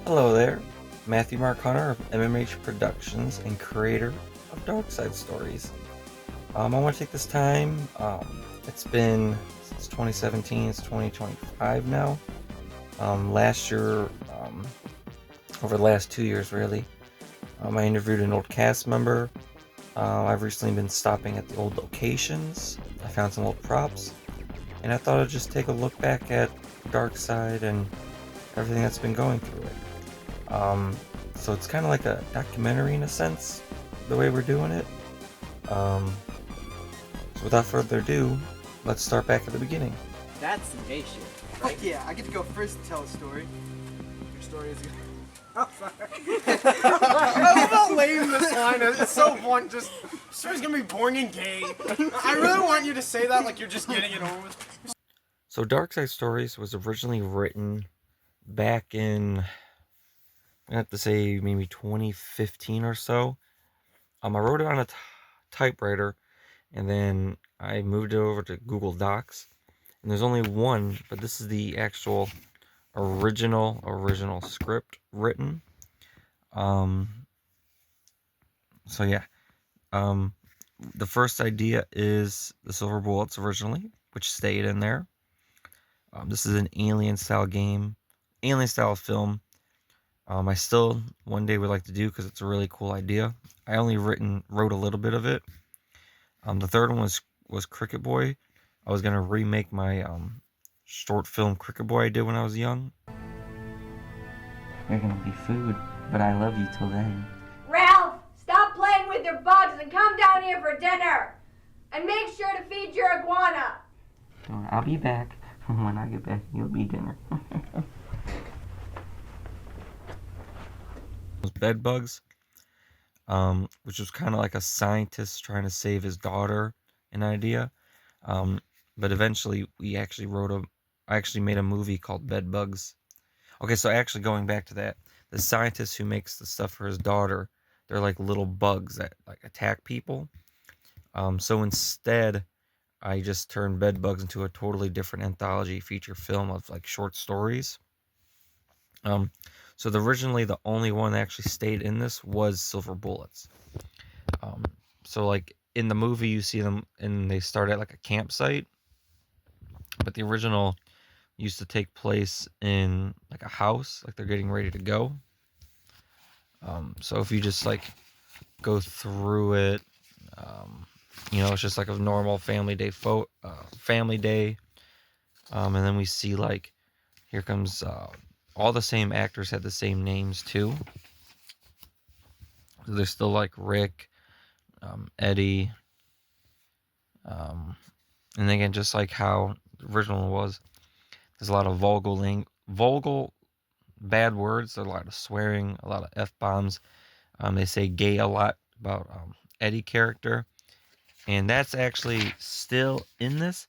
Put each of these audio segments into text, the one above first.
Hello there, Matthew Mark Hunter of MMH Productions and creator of Darkside Stories. I want to take this time, it's been since 2017, it's 2025 now. Last year, over the last 2 years really, I interviewed an old cast member. I've recently been stopping at the old locations. I found some old props, and I thought I'd just take a look back at Darkside and everything that's been going through it. So it's kind of like a documentary in a sense, the way we're doing it. So without further ado, let's start back at the beginning. That's some gay shit, Fuck right? yeah, I get to go first to tell a story. Your story is... Oh, sorry. I love how lame this line is. It's so blunt. Just, story's gonna be boring and gay. I really want you to say that like you're just getting it over with. So Darkside Stories was originally written back in, I have to say maybe 2015 or so. I wrote it on a typewriter, and then I moved it over to Google Docs. And there's only one, but this is the actual original script written. So yeah. The first idea is the Silver Bullets originally, which stayed in there. This is an alien style film. I still one day would like to do because it's a really cool idea. I only wrote a little bit of it. The third one was Cricket Boy. I was gonna remake my short film Cricket Boy I did when I was young. You're gonna be food, but I love you till then. Ralph, stop playing with your bugs and come down here for dinner. And make sure to feed your iguana. I'll be back. When I get back, you'll be dinner. Bed bugs, which was kind of like a scientist trying to save his daughter, an idea. But eventually, I actually made a movie called Bed Bugs. Okay, so actually going back to that, the scientist who makes the stuff for his daughter, they're like little bugs that like attack people. So instead, I just turned Bed Bugs into a totally different anthology feature film of like short stories. So originally the only one that actually stayed in this was Silver Bullets. So like in the movie you see them and they start at like a campsite, but the original used to take place in like a house, like they're getting ready to go. So if you just like go through it, it's just like a normal family day and then we see like here comes all the same actors had the same names too. So there's still like Rick, Eddie, and again just like how the original was. There's a lot of vulgar bad words. There's a lot of swearing, a lot of F-bombs. They say gay a lot about Eddie character. And that's actually still in this,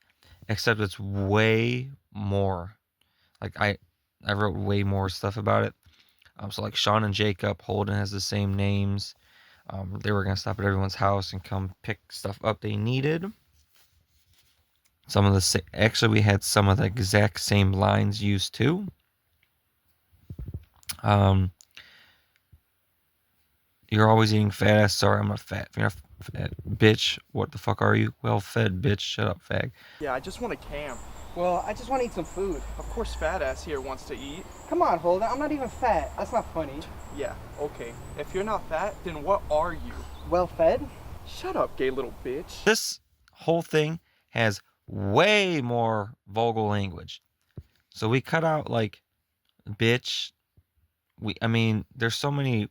except it's way more. Like I wrote way more stuff about it. So like Sean and Jacob, Holden has the same names. They were gonna stop at everyone's house and come pick stuff up they needed. Actually we had some of the exact same lines used too. You're always eating fat ass. Sorry, I'm not fat. You're not fat, bitch. What the fuck are you? Well fed, bitch. Shut up, fag. Yeah, I just want to camp. Well, I just want to eat some food. Of course, fat ass here wants to eat. Come on, Holden, I'm not even fat. That's not funny. Yeah, okay. If you're not fat, then what are you? Well fed? Shut up, gay little bitch. This whole thing has way more vulgar language. So we cut out like bitch. There's so many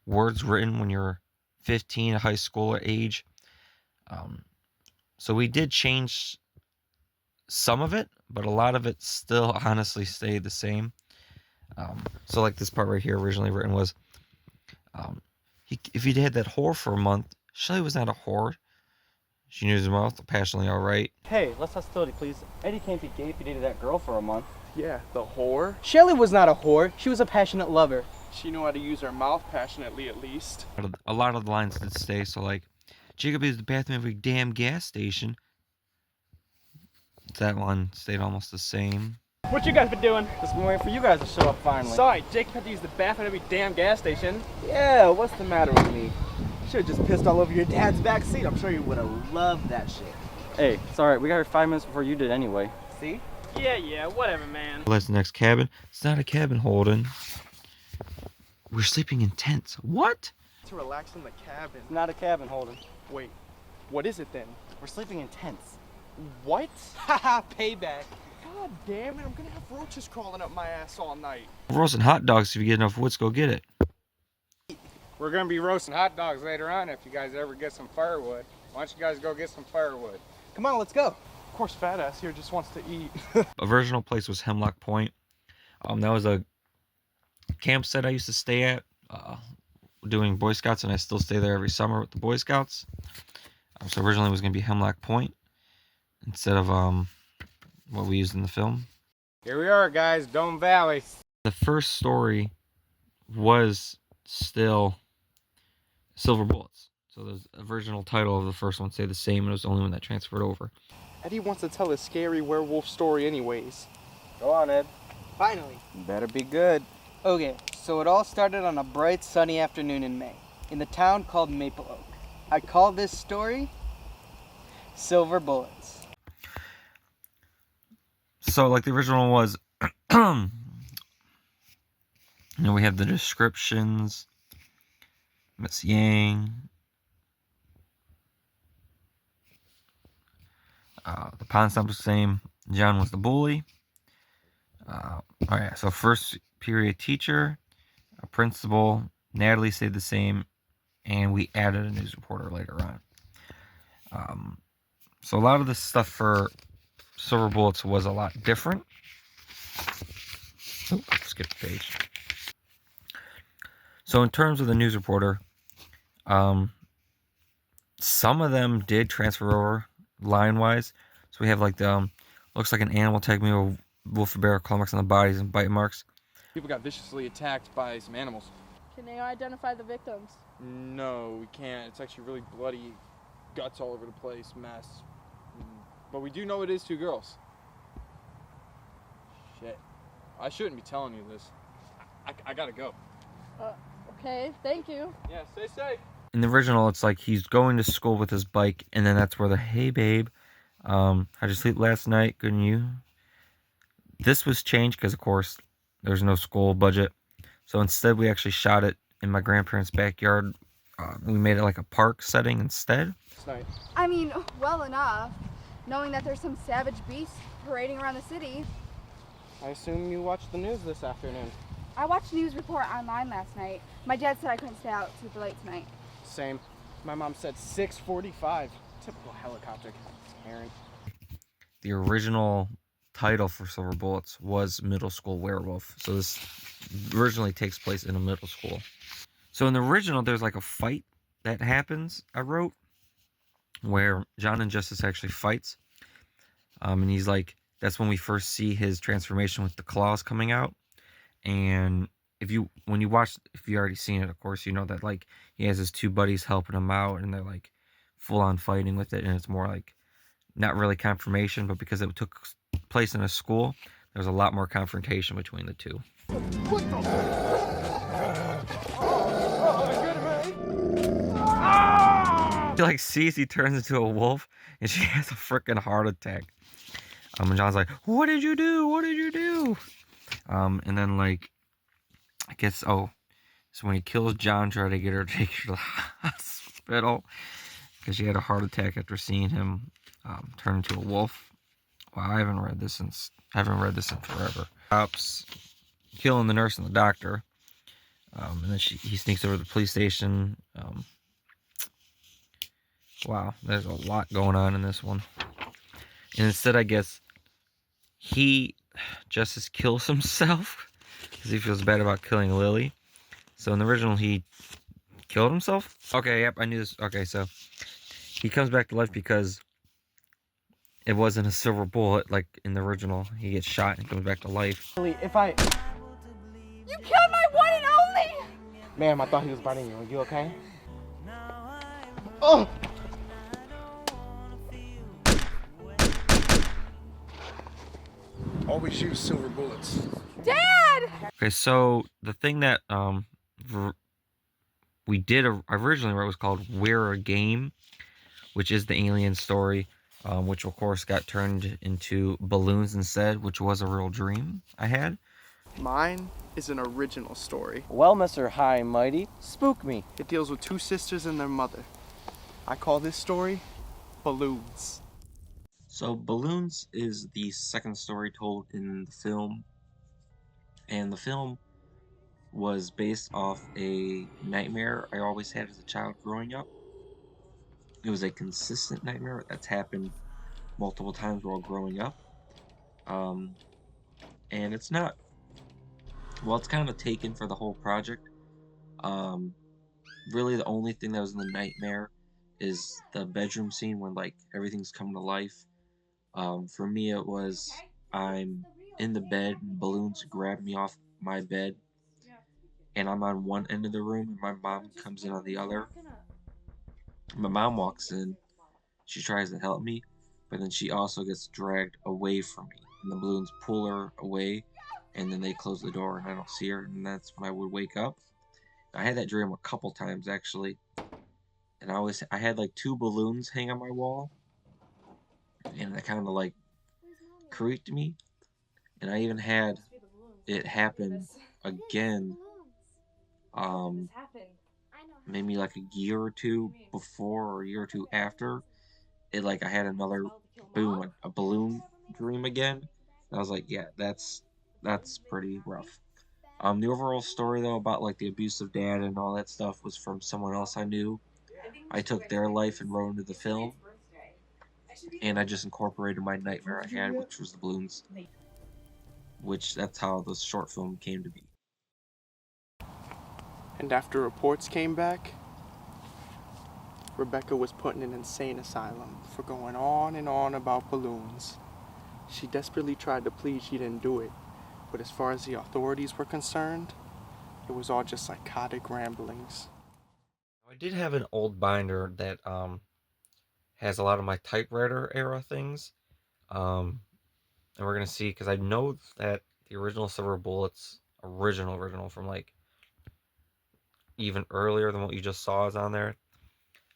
words written when you're 15, high school age. So we did change some of it, but a lot of it still honestly stayed the same. So like this part right here originally written was, if he had that whore for a month, Shelly was not a whore. She knew his mouth passionately all right. Hey, less hostility, please. Eddie can't be gay if he dated that girl for a month. Yeah, the whore. Shelley was not a whore. She was a passionate lover. She knew how to use her mouth passionately, at least. A lot of the lines did stay. So like, Jacob is the bathroom of every damn gas station. That one stayed almost the same. What you guys been doing? Just been waiting for you guys to show up finally. Sorry, Jake had to use the bathroom at every damn gas station. Yeah, what's the matter with me? Should've just pissed all over your dad's back seat. I'm sure you would've loved that shit. Hey, it's alright. We got here 5 minutes before you did anyway. See? Yeah, whatever, man. That's the next cabin. It's not a cabin, Holden. We're sleeping in tents. What? To relax in the cabin. It's not a cabin, Holden. Wait, what is it then? We're sleeping in tents. What? Haha, payback. God damn it, I'm gonna have roaches crawling up my ass all night. Roasting hot dogs. If you get enough wood, go get it. We're gonna be roasting hot dogs later on if you guys ever get some firewood. Why don't you guys go get some firewood? Come on, let's go. Of course, fat ass here just wants to eat. Original place was Hemlock Point. That was a campsite I used to stay at doing Boy Scouts, and I still stay there every summer with the Boy Scouts. So originally it was going to be Hemlock Point instead of what we used in the film. Here we are, guys, Dome Valley. The first story was still Silver Bullets. So the original title of the first one stayed the same, and it was the only one that transferred over. Eddie wants to tell a scary werewolf story anyways. Go on, Ed. Finally. Better be good. Okay, so it all started on a bright sunny afternoon in May, in the town called Maple Oak. I call this story Silver Bullets. So like the original was, we have the descriptions, Miss Yang, the pond stump was the same, John was the bully. Alright, so first period teacher, a principal, Natalie stayed the same, and we added a news reporter later on. So a lot of the stuff for Silver Bullets was a lot different. Oop, skip the page. So in terms of the news reporter, some of them did transfer over line-wise. So we have like the looks like an animal tag me with wolf or bear claw marks on the bodies and bite marks. People got viciously attacked by some animals. Can they identify the victims? No, we can't. It's actually really bloody, guts all over the place, mess. But we do know it is 2 girls. Shit. I shouldn't be telling you this. I gotta go. Okay, thank you. Yeah, stay safe. In the original, it's like he's going to school with his bike, and then that's where the hey babe, how'd you sleep last night? Good and you? This was changed because, of course, there's no school budget. So instead, we actually shot it in my grandparents' backyard. We made it like a park setting instead. I mean, well enough, knowing that there's some savage beasts parading around the city. I assume you watched the news this afternoon. I watched news report online last night. My dad said I couldn't stay out super late tonight. Same. My mom said 6:45. Typical helicopter parent. The original title for Silver Bullets was Middle School Werewolf. So this originally takes place in a middle school. So in the original, there's like a fight that happens, I wrote, where John and Justice actually fights. And he's like, that's when we first see his transformation with the claws coming out. And if you already seen it, of course, you know that like he has his 2 buddies helping him out, and they're like full on fighting with it. And it's more like not really confrontation, but because it took place in a school, there's a lot more confrontation between the 2. He like sees he turns into a wolf, and she has a freaking heart attack. And John's like, "What did you do? What did you do?" And then like, I guess so when he kills John, try to get her to take her to the hospital because she had a heart attack after seeing him turn into a wolf. Well, I haven't read this in forever. Cops killing the nurse and the doctor, and then he sneaks over to the police station. Wow, there's a lot going on in this one. And instead, I guess Justice kills himself because he feels bad about killing Lily. So in the original, he killed himself. Okay, yep, I knew this. Okay, so he comes back to life because it wasn't a silver bullet like in the original. He gets shot and comes back to life. If I... You killed my one and only! Ma'am, I thought he was biting you. Are you okay? Oh! Always use silver bullets. Dad! Okay, so the thing that we did originally where it was called We're a Game, which is the alien story, which of course got turned into Balloons instead, which was a real dream I had. Mine is an original story. Well, Mr. High and Mighty, spook me. It deals with two sisters and their mother. I call this story Balloons. So Balloons is the second story told in the film, and the film was based off a nightmare I always had as a child growing up. It was a consistent nightmare that's happened multiple times while growing up. And it's not, well, it's kind of taken for the whole project. Really the only thing that was in the nightmare is the bedroom scene when like everything's come to life. For me it was I'm in the bed and balloons grab me off my bed and I'm on one end of the room and my mom comes in on the other. My mom walks in, she tries to help me, but then she also gets dragged away from me and the balloons pull her away and then they close the door and I don't see her, and that's when I would wake up. I had that dream a couple times actually, and I had like 2 balloons hang on my wall, and that kind of like creeped me. And I even had it happen again, maybe like a year or two before or a year or two after. It like I had another boom, a balloon dream again. And I was like, yeah, that's pretty rough. The overall story though about like the abusive dad and all that stuff was from someone else I knew. I took their life and wrote into the film, and I just incorporated my nightmare I had, which was the balloons. Which that's how the short film came to be. And after reports came back, Rebecca was put in an insane asylum for going on and on about balloons. She desperately tried to plead she didn't do it, but as far as the authorities were concerned, it was all just psychotic ramblings. I did have an old binder that has a lot of my typewriter era things, and we're gonna see because I know that the original Silver Bullets, original from like even earlier than what you just saw is on there.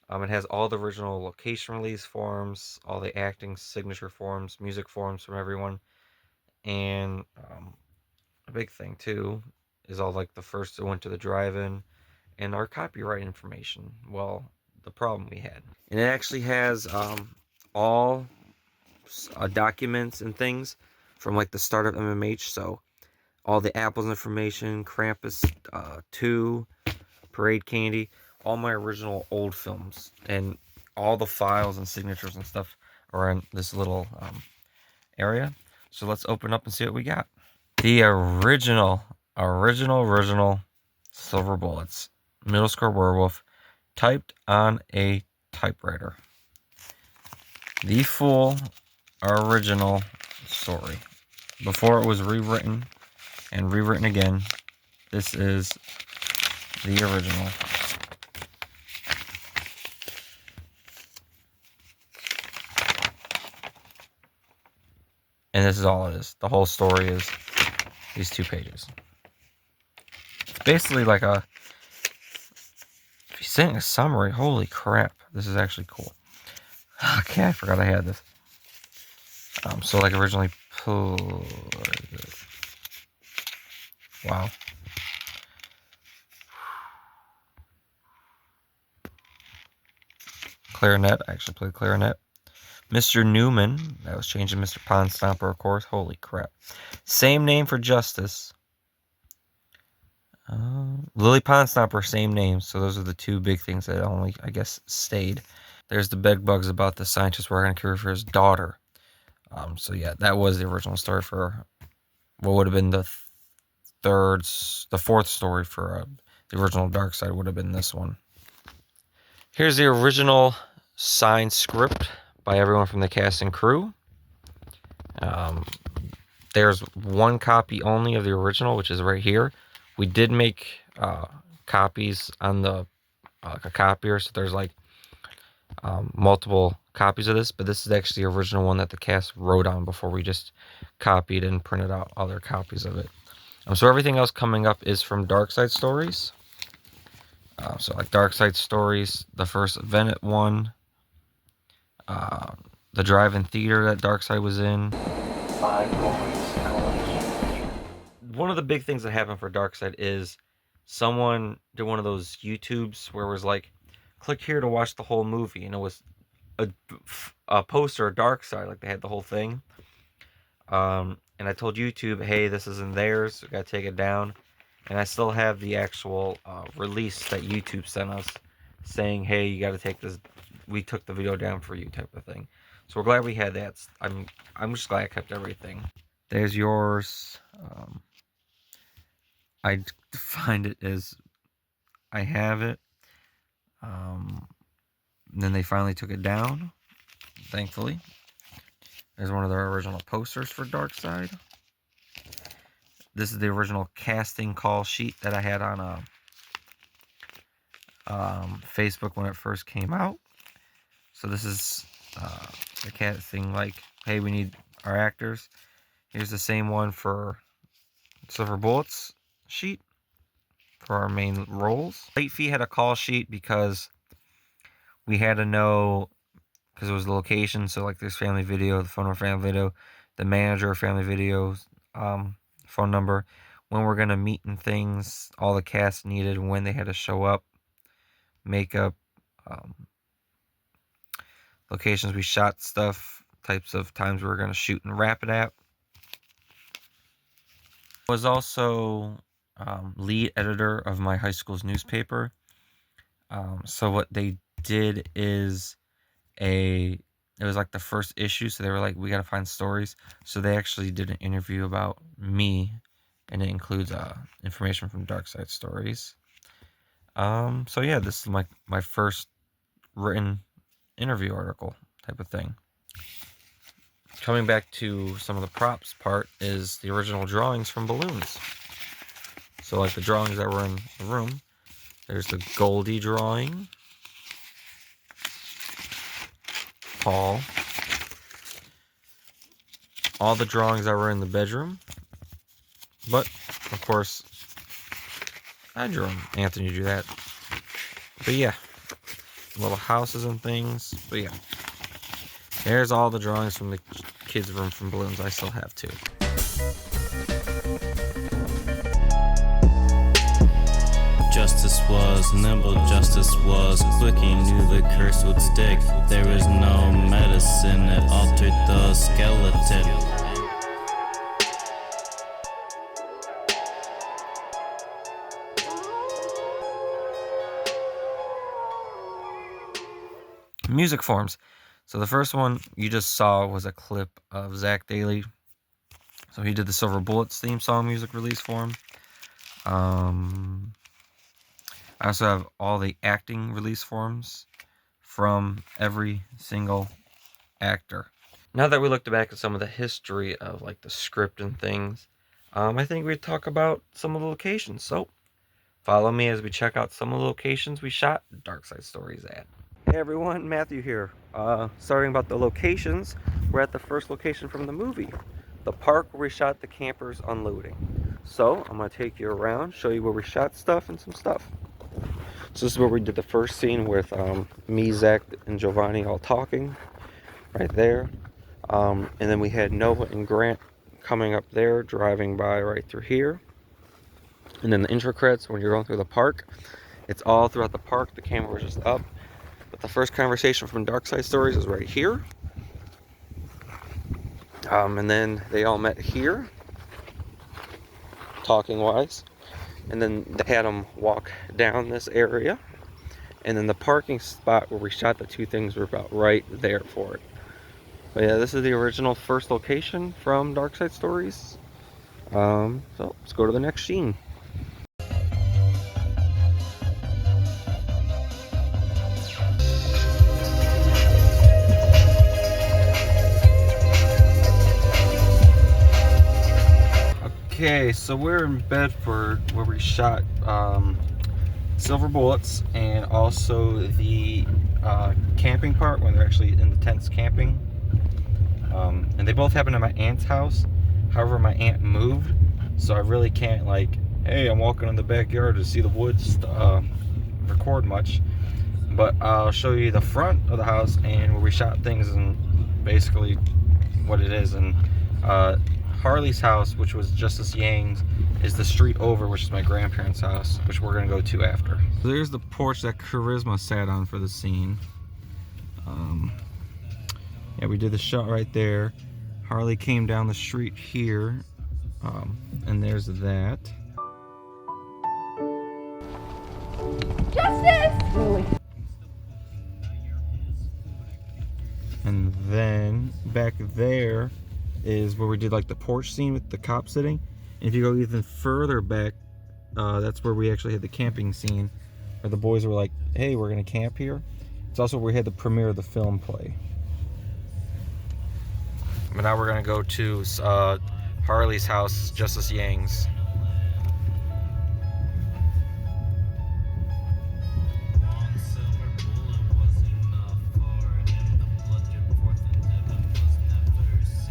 It has all the original location release forms, all the acting signature forms, music forms from everyone, and a big thing too is all like the first that went to the drive-in and our copyright information. Well, the problem we had, and it actually has all documents and things from like the start of MMH. So all the Apples information, Krampus 2, Parade Candy, all my original old films, and all the files and signatures and stuff are in this little area. So let's open up and see what we got. The original Silver Bullets, middle school werewolf, typed on a typewriter. The full original story. Before it was rewritten and rewritten again, this is the original. And this is all it is. The whole story is these 2 pages. It's basically like a, if you're saying a summary, holy crap, this is actually cool. Okay, I forgot I had this. So like originally, wow. Clarinet, I actually played clarinet. Mr. Newman, that was changed to Mr. Pond Stomper, of course. Holy crap. Same name for Justice. Lily Pond Stomper, same name. So those are the 2 big things that only, I guess, stayed. There's the bed bugs about the scientist working on a cure for his daughter. So yeah, that was the original story for what would have been the 4th story for the original Darkside would have been this one. Here's the original signed script by everyone from the cast and crew. There's 1 copy only of the original, which is right here. We did make copies on the like a copier, so there's like multiple copies of this, but this is actually the original one that the cast wrote on before we just copied and printed out other copies of it. So everything else coming up is from Darkside Stories. So like Darkside Stories, the first Venet one, the drive-in theater that Darkside was in. One of the big things that happened for Darkside is someone did one of those YouTubes where it was like, click here to watch the whole movie, and it was a poster of Darkside, like they had the whole thing. And I told YouTube, hey, this isn't theirs, we gotta take it down. And I still have the actual release that YouTube sent us saying, hey, you gotta take this, we took the video down for you, type of thing. So we're glad we had that. I'm just glad I kept everything. There's yours. I defined it as I have it. Then they finally took it down, thankfully. There's one of their original posters for Darkside. This is the original casting call sheet that I had on Facebook when it first came out. So this is the casting, like, hey, we need our actors. Here's the same one for Silver Bullets sheet for our main roles. Late Fee had a call sheet because we had to know, because it was the location, so like there's family video, the phone of family video, the manager of family videos, phone number, when we're gonna meet and things, all the cast needed, when they had to show up, makeup, locations we shot stuff, types of times we were gonna shoot and wrap it at. I was also lead editor of my high school's newspaper. So what they did is it was like the first issue, so they were like, we gotta find stories. So they actually did an interview about me, and it includes information from Darkside Stories. So yeah, this is my first written interview article type of thing. Coming back to some of the props part is the original drawings from balloons. So like the drawings that were in the room, there's the Goldie drawing, Paul, all the drawings that were in the bedroom, but of course I drew them. Anthony drew that. But yeah, little houses and things. But yeah, there's all the drawings from the kids' room from balloons. I still have too. Justice was nimble, justice was quick, he knew the curse would stick. There was no medicine, it altered the skeleton. Music forms. So the first one you just saw was a clip of Zach Daly. So he did the Silver Bullets theme song music release form. I also have all the acting release forms from every single actor. Now that we looked back at some of the history of like the script and things, I think we'd talk about some of the locations. So follow me as we check out some of the locations we shot Darkside Stories at. Hey everyone, Matthew here. Starting about the locations, we're at the first location from the movie, the park where we shot the campers unloading. So I'm gonna take you around, show you where we shot stuff and some stuff. So this is where we did the first scene with me, Zach, and Giovanni all talking, right there. And then we had Noah and Grant coming up there, driving by right through here. And then the intro credits when you're going through the park. It's all throughout the park, the camera was just up. But the first conversation from Darkside Stories is right here. And then they all met here, talking wise. And then they had them walk down this area. And then the parking spot where we shot the two things were about right there for it. But yeah, this is the original first location from Darkside Stories. So let's go to the next scene. Okay, so we're in Bedford where we shot silver bullets, and also the camping part when they're actually in the tents camping. And they both happened at my aunt's house. However, my aunt moved, so I really can't, like, hey, I'm walking in the backyard to see the woods, record much. But I'll show you the front of the house and where we shot things and basically what it is. And Harley's house, which was Justice Yang's, is the street over, which is my grandparents' house, which we're gonna go to after. There's the porch that Charisma sat on for the scene. Yeah, we did the shot right there. Harley came down the street here, and there's that. Justice! Really? And then back there is where we did like the porch scene with the cop sitting. And if you go even further back, that's where we actually had the camping scene, where the boys were like, hey, we're gonna camp here. It's also where we had the premiere of the film play. But now we're gonna go to Harley's house, Justice Yang's.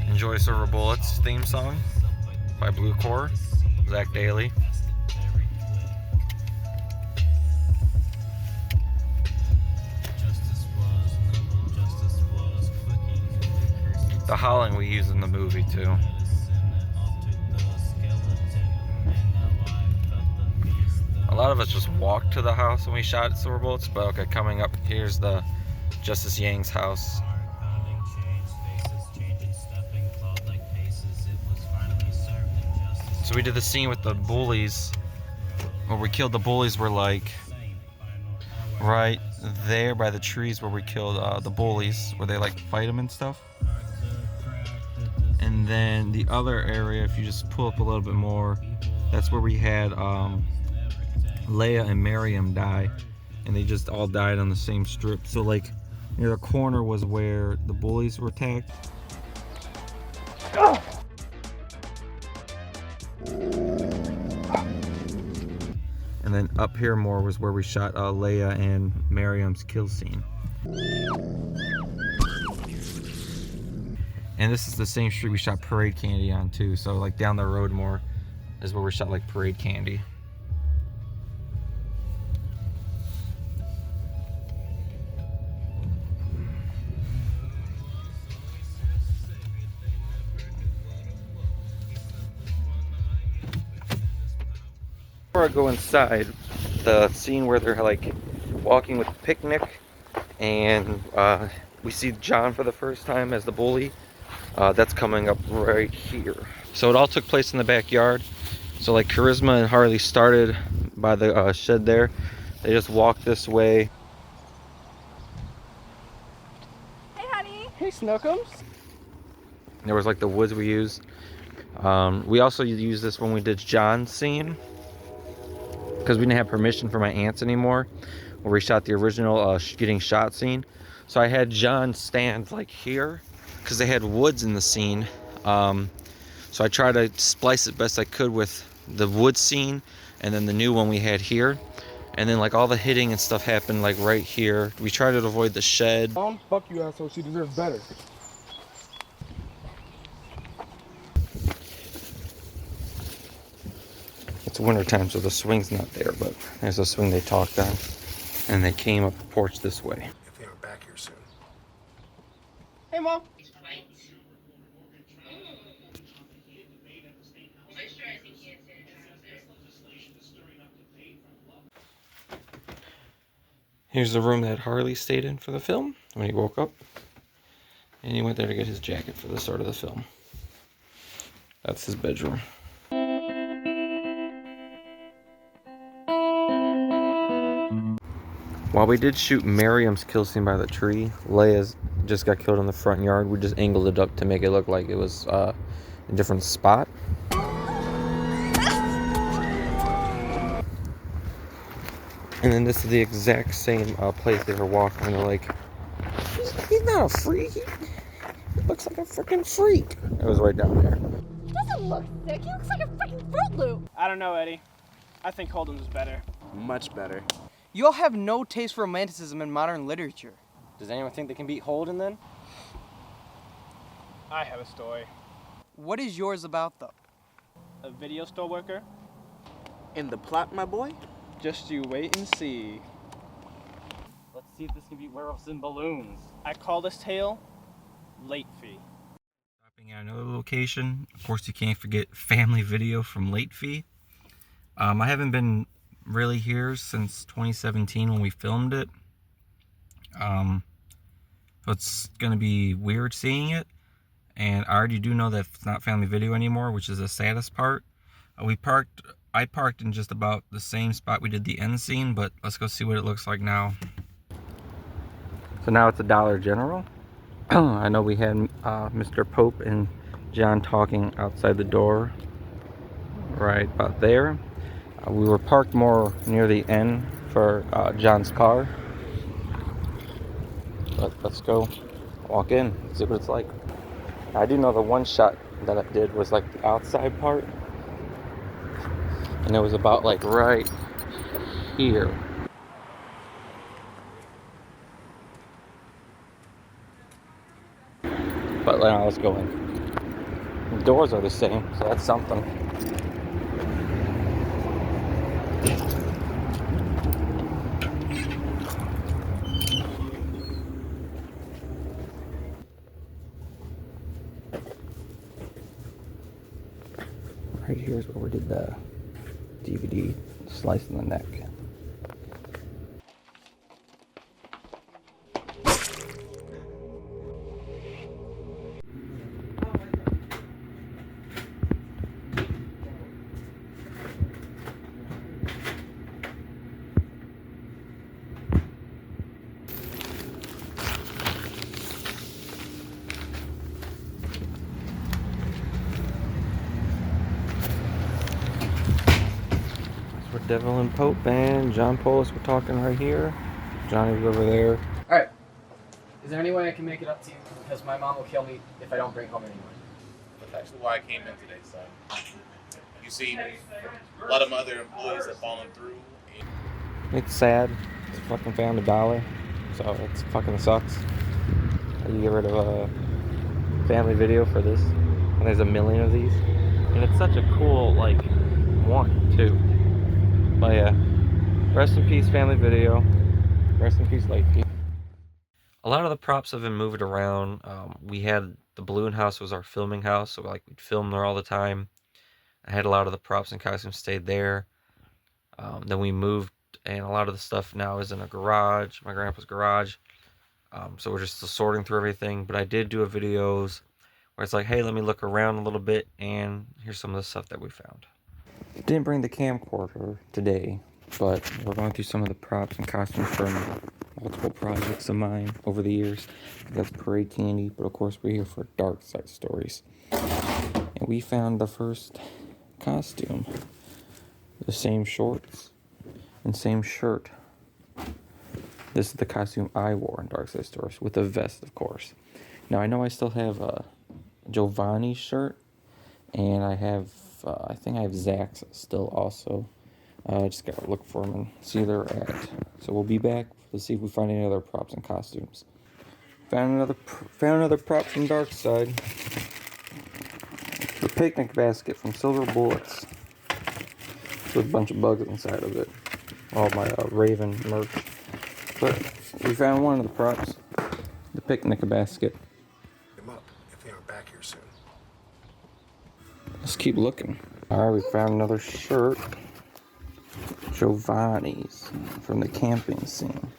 Enjoy Silver Bullets theme song by Blue Core, Zach Daly. The howling we use in the movie too. A lot of us just walked to the house when we shot at Silver Bullets, but okay, coming up, here's the Justice Yang's house. So we did the scene with the bullies, where we killed the bullies. Were like right there by the trees where we killed the bullies, where they like fight them and stuff. And then the other area, if you just pull up a little bit more, that's where we had Leia and Miriam die, and they just all died on the same strip. So like near the corner was where the bullies were attacked. Oh! And then up here more was where we shot Leia and Miriam's kill scene. And this is the same street we shot Parade Candy on too. So like down the road more is where we shot like Parade Candy. Before I go inside, the scene where they're like walking with the picnic, and we see John for the first time as the bully, that's coming up right here. So it all took place in the backyard. So like Charisma and Harley started by the shed there. They just walked this way. Hey, honey. Hey, Snookums. There was like the woods we used. We also used this when we did John's scene, because we didn't have permission from my aunts anymore, where we shot the original getting shot scene. So I had John stand like here, because they had woods in the scene. So I tried to splice it best I could with the wood scene, and then the new one we had here. And then like all the hitting and stuff happened like right here. We tried to avoid the shed. Fuck you, asshole. She deserves better. It's winter time, so the swing's not there, but there's a swing they talked on. And they came up the porch this way. If they aren't back here soon. Hey, Mom. Here's the room that Harley stayed in for the film when he woke up. And he went there to get his jacket for the start of the film. That's his bedroom. While we did shoot Miriam's kill scene by the tree, Leia's just got killed in the front yard. We just angled it up to make it look like it was a different spot. And then this is the exact same place they were walking. And they're like, he's not a freak. He looks like a freaking freak. It was right down there. He doesn't look sick. He looks like a freaking Fruit Loop. I don't know, Eddie. I think Holden's is better. Much better. You all have no taste for romanticism in modern literature. Does anyone think they can beat Holden then? I have a story. What is yours about, though? A video store worker? And the plot, my boy? Just you wait and see. Let's see if this can beat Werewolves in Balloons. I call this tale Late Fee. Stopping at another location. Of course, you can't forget family video from Late Fee. I haven't been really here since 2017 when we filmed it. So it's gonna be weird seeing it, and I already do know that it's not family video anymore, which is the saddest part. I parked in just about the same spot we did the end scene, but let's go see what it looks like now. So now it's a Dollar General. I know we had Mr. Pope and John talking outside the door right about there. We were parked more near the end for John's car. But let's go walk in, see what it's like. I do know the one shot that I did was like the outside part. And it was about like right here. But now let's go in. The doors are the same, so that's something. Right here is where we did the DVD slice in the neck. Devil and Pope and John Polis were talking right here. Johnny's over there. Alright. Is there any way I can make it up to you? Because my mom will kill me if I don't bring home any money. That's actually why I came in today, son. You see, a lot of my other employees have fallen through. It's sad. It's fucking found $1. So it fucking sucks. You get rid of a family video for this. And there's a million of these. And it's such a cool, like, one, too. But yeah, rest in peace, family video. Rest in peace, Late Fee. A lot of the props have been moved around. We had the balloon house was our filming house, so like we'd film there all the time. I had a lot of the props and costumes stayed there. Then we moved, and a lot of the stuff now is in a garage, my grandpa's garage. So we're just sorting through everything. But I did do a videos where it's like, hey, let me look around a little bit, and here's some of the stuff that we found. Didn't bring the camcorder today, but we're going through some of the props and costumes from multiple projects of mine over the years. That's Parade Candy, but of course we're here for Darkside Stories. And we found the first costume. The same shorts and same shirt. This is the costume I wore in Darkside Stories, with a vest, of course. Now I know I still have a Giovanni's shirt, and I have I think I have Zach's still also. I just gotta look for them and see where they're at. So we'll be back to see if we find any other props and costumes. Found another prop from Darkside. The picnic basket from Silver Bullets. With a bunch of bugs inside of it. All my Raven merch. But we found one of the props. The picnic basket. Them up if they aren't back here soon. Let's keep looking. Alright, we found another shirt. Giovanni's from the camping scene.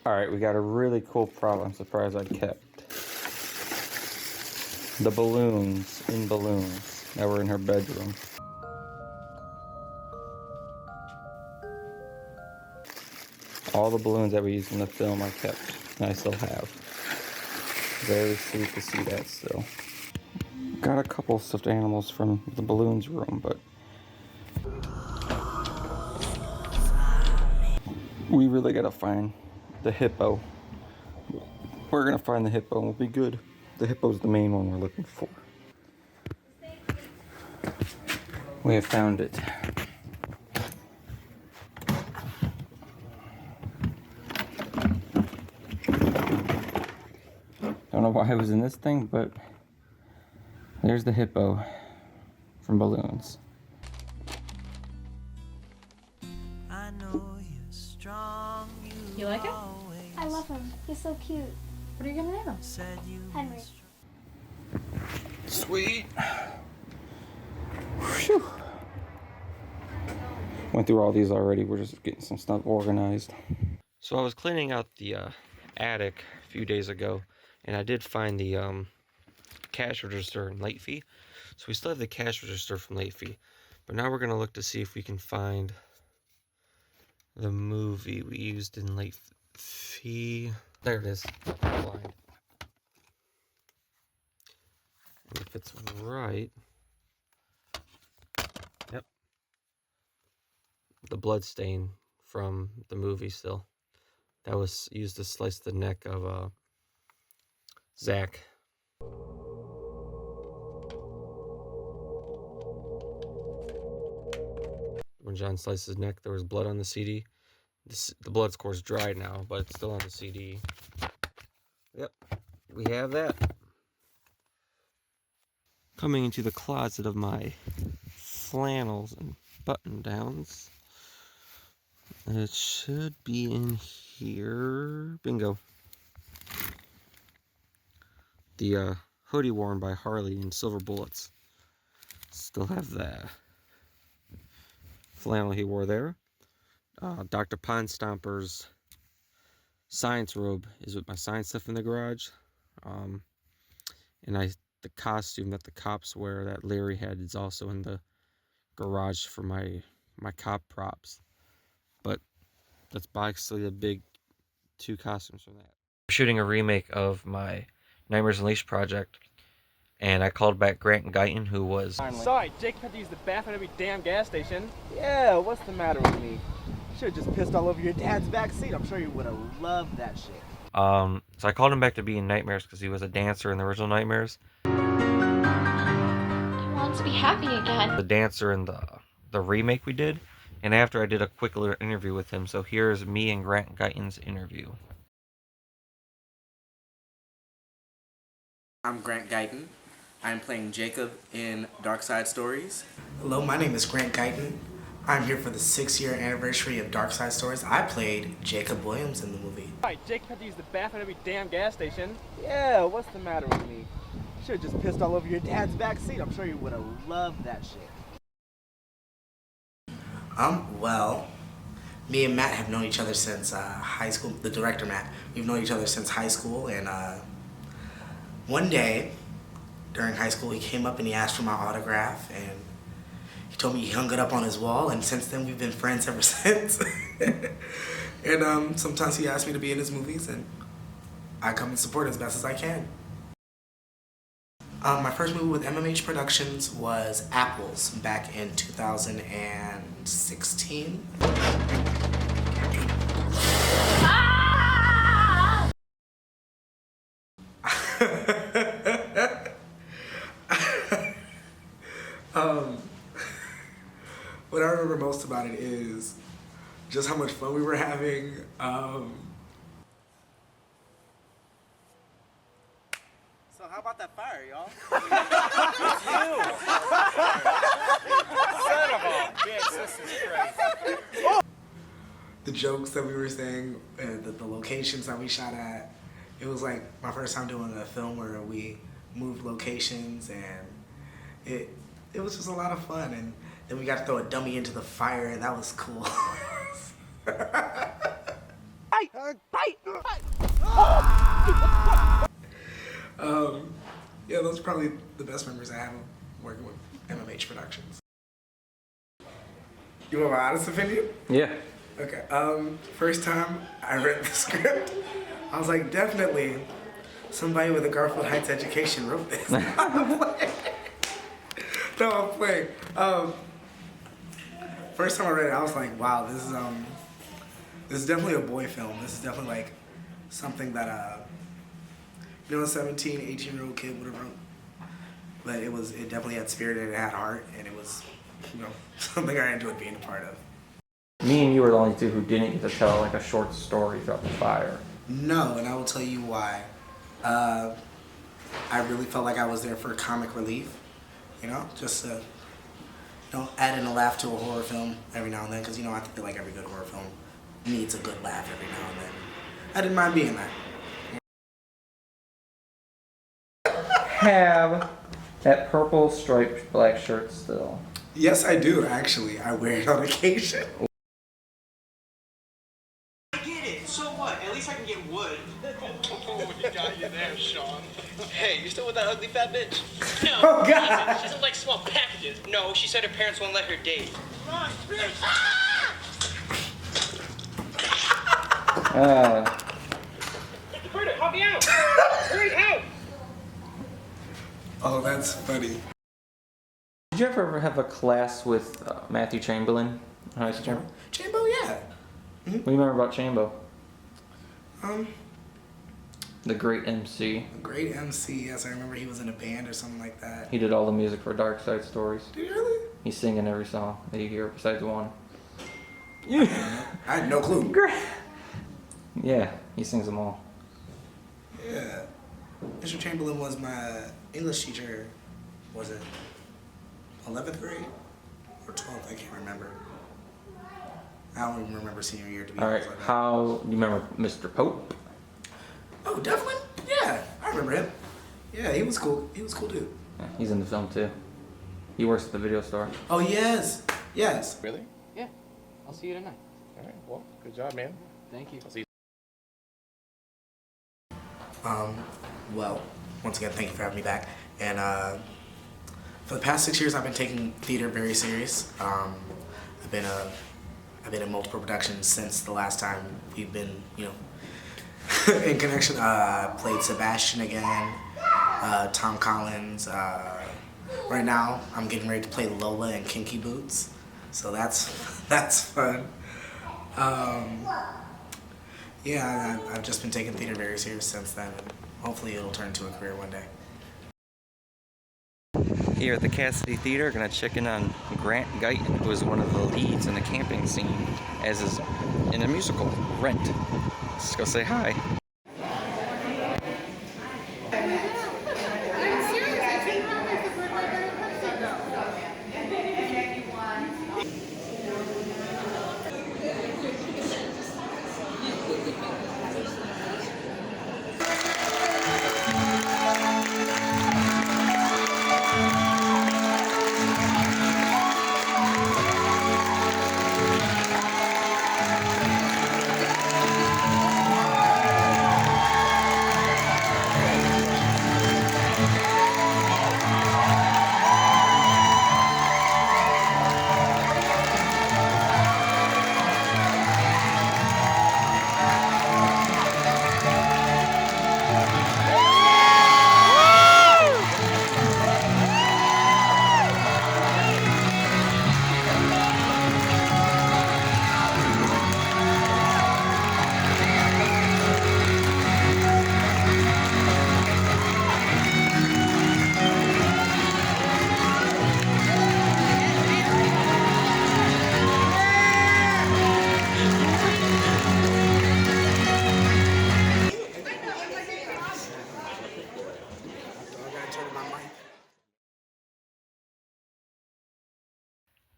Alright, we got a really cool prop I'm surprised I kept. The balloons in balloons that were in her bedroom. All the balloons that we used in the film I kept, and I still have. Very sweet to see that still. Got a couple stuffed animals from the balloons room, but we really gotta find the hippo. We're gonna find the hippo and we'll be good. The hippo's the main one we're looking for. We have found it. why I was in this thing, but there's the hippo from Balloons. You like it? I love him. He's so cute. What are you gonna name him? Henry. Sweet. Whew. Went through all these already. We're just getting some stuff organized. So I was cleaning out the attic a few days ago, and I did find the cash register and late fee. So we still have the cash register from late fee, but now we're gonna look to see if we can find the movie we used in late fee. There it is. Blind. If it's right. Yep. The blood stain from the movie still. That was used to slice the neck of Zach. When John sliced his neck, there was blood on the CD. The blood, of course, dried now, but it's still on the CD. Yep, we have that. Coming into the closet of my flannels and button-downs. It should be in here. Bingo. The hoodie worn by Harley in Silver Bullets. Still have that flannel he wore there. Dr. Pond Stomper's science robe is with my science stuff in the garage. And the costume that the cops wear that Larry had is also in the garage for my cop props. But that's basically the big 2 costumes from that. I'm shooting a remake of my Nightmares Unleashed project, and I called back Grant Guyton, who was... Sorry, Jake had to use the bathroom at every damn gas station. Yeah, what's the matter with me? Should've just pissed all over your dad's back seat. I'm sure you would've loved that shit. So I called him back to be in Nightmares because he was a dancer in the original Nightmares. He wants to be happy again. The dancer in the remake we did, and after I did a quick little interview with him. So here's me and Grant Guyton's interview. I'm Grant Guyton. I'm playing Jacob in Darkside Stories. Hello, my name is Grant Guyton. I'm here for the 6-year anniversary of Darkside Stories. I played Jacob Williams in the movie. Sorry, Jake had to use the bathroom at every damn gas station. Yeah, what's the matter with me? Should've just pissed all over your dad's back seat. I'm sure you would've loved that shit. Well, me and Matt have known each other since high school. The director, Matt, we've known each other since high school, and one day during high school he came up and he asked for my autograph, and he told me he hung it up on his wall, and since then we've been friends ever since. And sometimes he asks me to be in his movies, and I come and support as best as I can. My first movie with MMH Productions was Apples back in 2016. What I remember most about it is just how much fun we were having. So how about that fire, y'all? Son of a bitch, this is crazy. The jokes that we were saying, the locations that we shot at. It was like my first time doing a film where we moved locations, and it was just a lot of fun. And then we got to throw a dummy into the fire, and that was cool. Yeah, those are probably the best memories I have of working with MMH Productions. You want my honest opinion? Yeah. Okay. First time I read the script, I was like, definitely somebody with a Garfield Heights education wrote this. I'm playing. No, I'm playing. First time I read it, I was like, wow, this is definitely a boy film. This is definitely like something that a 17, 18-year-old kid would have wrote. But it definitely had spirit and it had heart, and it was, something I enjoyed being a part of. Me and you were the only two who didn't get to tell like a short story throughout the fire. No, and I will tell you why. I really felt like I was there for comic relief, you know, just to, add in a laugh to a horror film every now and then, because, I feel like every good horror film needs a good laugh every now and then. I didn't mind being that. Have that purple striped black shirt still? Yes, I do, actually. I wear it on occasion. I get it. So what? At least I can get wood. Oh, you got you there, Sean. Hey, you still with that ugly fat bitch? No. Oh, God. Listen, she doesn't like small packages. No, she said her parents won't let her date. Run, bitch! Roberta, help me out! Hurry, out! Oh, that's funny. Did you ever have a class with Matthew Chamberlain? Chambo, yeah. What do you remember about Chambo? Um, The great MC. Great MC, yes. I remember he was in a band or something like that. He did all the music for Darkside Stories. Did you really? He's singing every song that you hear besides one. I had no clue. Yeah, he sings them all. Yeah. Mr. Chamberlain was my English teacher, was it 11th grade or 12th? I can't remember. I don't even remember senior year to be Alright, honest. how do you remember Mr. Pope? Oh, Devlin? Yeah, I remember him. Yeah, he was cool. He was a cool dude. Yeah, he's in the film too. He works at the video store. Oh, yes. Yes. Really? Yeah. I'll see you tonight. All right. Well, good job, man. Thank you. I'll see you. Well, once again, thank you for having me back. And for the past 6 years, I've been taking theater very serious. I've been in multiple productions since the last time we've been, in connection. Played Sebastian again, Tom Collins. Right now, I'm getting ready to play Lola in Kinky Boots, so that's fun. Yeah, I've just been taking theater very serious since then, and hopefully it'll turn into a career one day. Here at the Cassidy Theater, gonna check in on Grant Guyton, who is one of the leads in the camping scene, as is in a musical, Rent. Let's go say hi.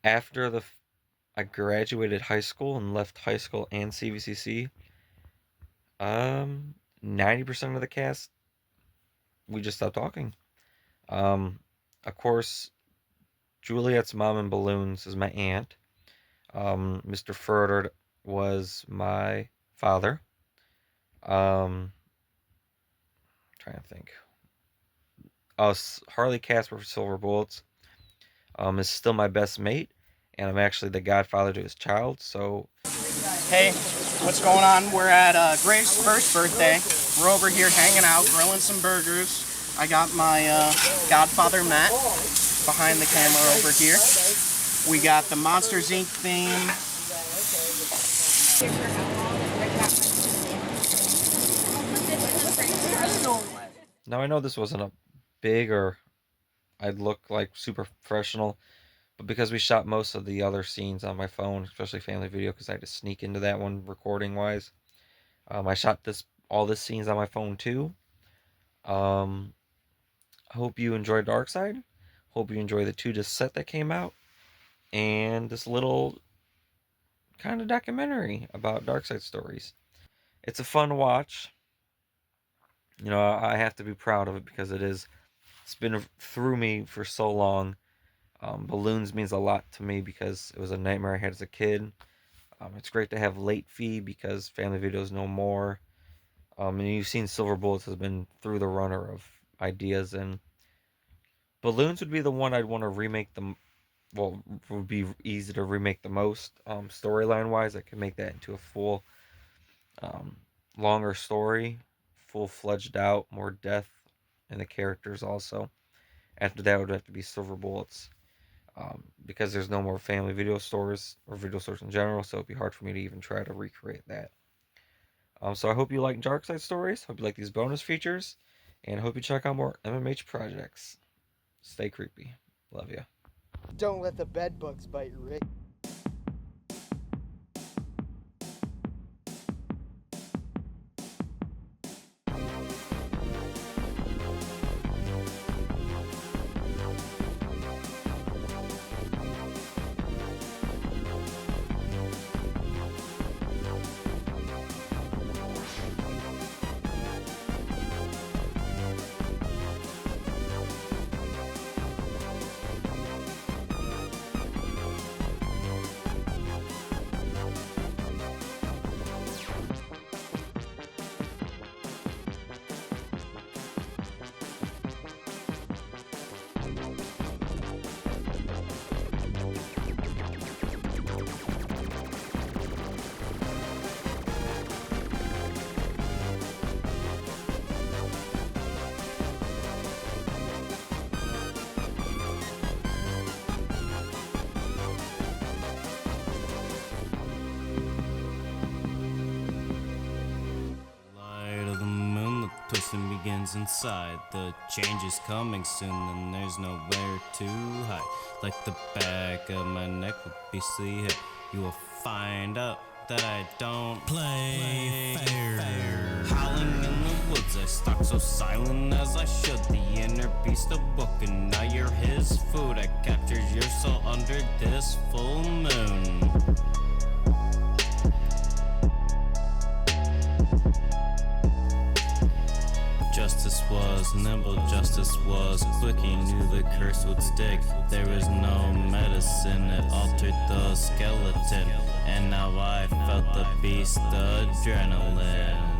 After I graduated high school and left high school and CVCC, 90% of the cast, we just stopped talking. Of course, Juliet's mom in balloons is my aunt. Mr. Furter was my father. Trying to think. Harley Casper for Silver Bullets is still my best mate, and I'm actually the godfather to his child, so... Hey, what's going on? We're at Grace's first birthday. We're over here hanging out, grilling some burgers. I got my godfather Matt behind the camera over here. We got the Monsters Inc. theme. Now I know this wasn't a big or I'd look like super professional, but because we shot most of the other scenes on my phone, especially family video, because I had to sneak into that one recording wise, I shot all this scenes on my phone too. I hope you enjoy Darkside. Hope you enjoy the 2 disc set that came out, and this little kind of documentary about Darkside Stories. It's a fun watch. You know, I have to be proud of it because it's been through me for so long. Balloons means a lot to me because it was a nightmare I had as a kid. It's great to have late fee because family videos know more. And you've seen Silver Bullets has been through the runner of ideas, and Balloons would be the one I'd want to remake well, would be easy to remake the most. Storyline wise, I could make that into a full, longer story, full fledged out, more depth in the characters also. After that, it would have to be Silver Bullets. Because there's no more family video stores or video stores in general, so it'd be hard for me to even try to recreate that. So I hope you like Darkside Stories, hope you like these bonus features, and hope you check out more MMH projects. Stay creepy. Love ya. Don't let the bed bugs bite, Rick. Twisting begins inside. The change is coming soon, and there's nowhere to hide. Like the back of my neck with beastly hair, you will find out that I don't play fair. Howling in the woods, I stalk so silent as I should. The inner beast awoken, now you're his food. I captured your soul under this full moon. Justice was nimble, justice was quick, he knew the curse would stick. There was no medicine, it altered the skeleton, and now I felt the beast adrenaline.